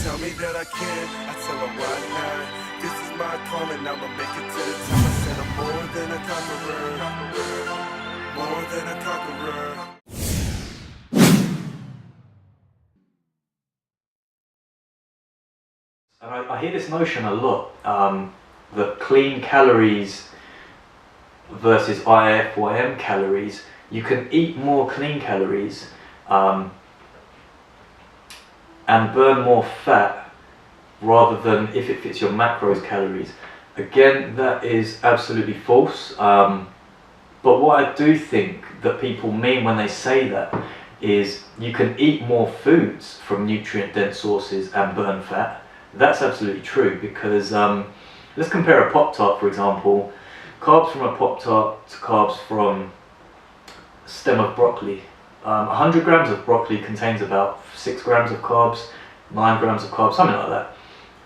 tell me that I can, I tell them why not. This is my calling, I'ma make it to the top. I said I'm more than a conqueror, more than a conqueror. And I hear this notion a lot, that clean calories versus IIFYM calories, you can eat more clean calories and burn more fat rather than if it fits your macros calories. Again, that is absolutely false, but what I do think that people mean when they say that is you can eat more foods from nutrient dense sources and burn fat. That's absolutely true, because let's compare a Pop-Tart, for example. Carbs from a Pop-Tart to carbs from a stem of broccoli. 100 grams of broccoli contains about 6 grams of carbs, 9 grams of carbs, something like that.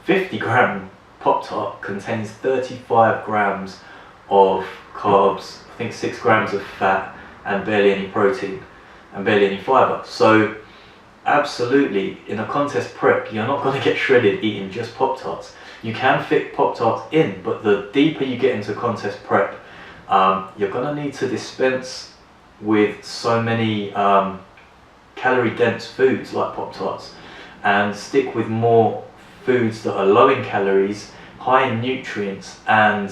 50 gram Pop-Tart contains 35 grams of carbs, I think 6 grams of fat, and barely any protein, and barely any fiber. So absolutely, in a contest prep, you're not going to get shredded eating just Pop-Tarts. You can fit Pop-Tarts in, but the deeper you get into contest prep, you're going to need to dispense with so many calorie dense foods like Pop-Tarts and stick with more foods that are low in calories, high in nutrients, and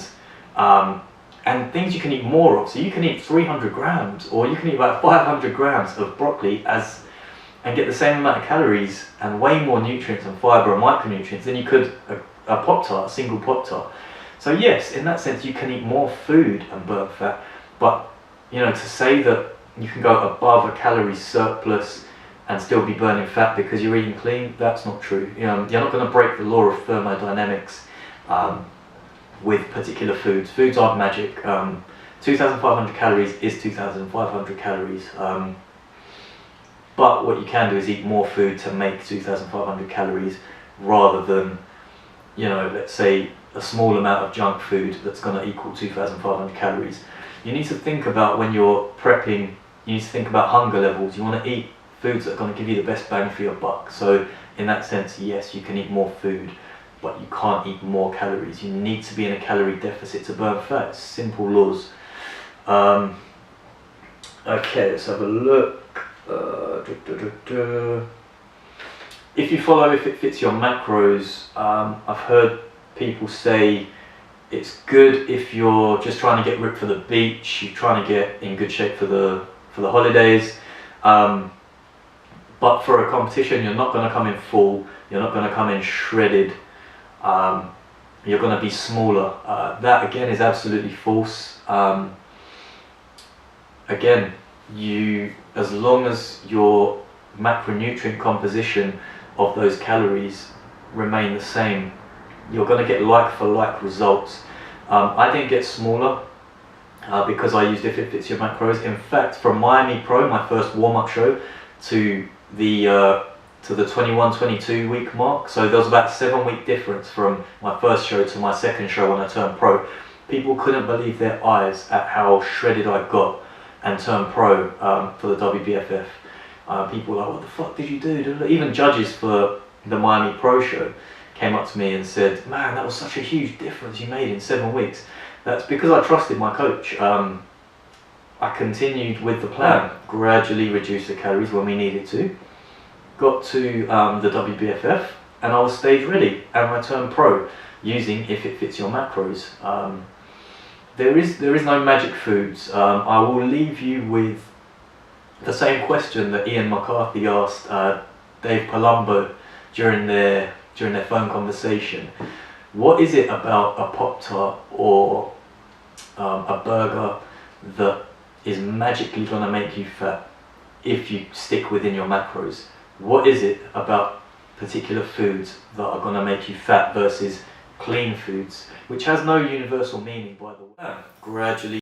things you can eat more of. So you can eat 300 grams or you can eat about 500 grams of broccoli and get the same amount of calories and way more nutrients and fiber and micronutrients than you could a Pop-Tart, a single Pop-Tart. So yes, in that sense you can eat more food and burn fat, but you know, to say that you can go above a calorie surplus and still be burning fat because you're eating clean, that's not true. You know, you're not going to break the law of thermodynamics with particular foods. Foods aren't magic. 2,500 calories is 2,500 calories. But what you can do is eat more food to make 2,500 calories rather than, you know, let's say a small amount of junk food that's going to equal 2,500 calories. You need to think about, when you're prepping, you need to think about hunger levels. You want to eat foods that are going to give you the best bang for your buck. So in that sense, yes, you can eat more food, but you can't eat more calories. You need to be in a calorie deficit to burn fat. It's simple laws. Okay, let's have a look. If you follow If It Fits Your Macros, I've heard people say it's good if you're just trying to get ripped for the beach, you're trying to get in good shape for the holidays, but for a competition you're not going to come in full, you're not going to come in shredded, you're going to be smaller. That again is absolutely false. Again, as long as your macronutrient composition of those calories remain the same, you're going to get like for like results. I didn't get smaller because I used If It Fits Your Macros. In fact, from Miami Pro, my first warm-up show, to the 21-22 week mark, so there was about a 7-week difference from my first show to my second show when I turned pro. People couldn't believe their eyes at how shredded I got and turned pro for the WBFF. People were like, what the fuck did you do? Even judges for the Miami Pro show came up to me and said, man, that was such a huge difference you made in 7 weeks. That's because I trusted my coach. I continued with the plan, gradually reduced the calories when we needed to, got to the WBFF, and I was stage ready, and I turned pro using If It Fits Your Macros. There is no magic foods. I will leave you with the same question that Ian McCarthy asked Dave Palumbo during their phone conversation. What is it about a Pop-Tart or a burger that is magically going to make you fat if you stick within your macros? What is it about particular foods that are going to make you fat versus clean foods, which has no universal meaning, by the way? Gradually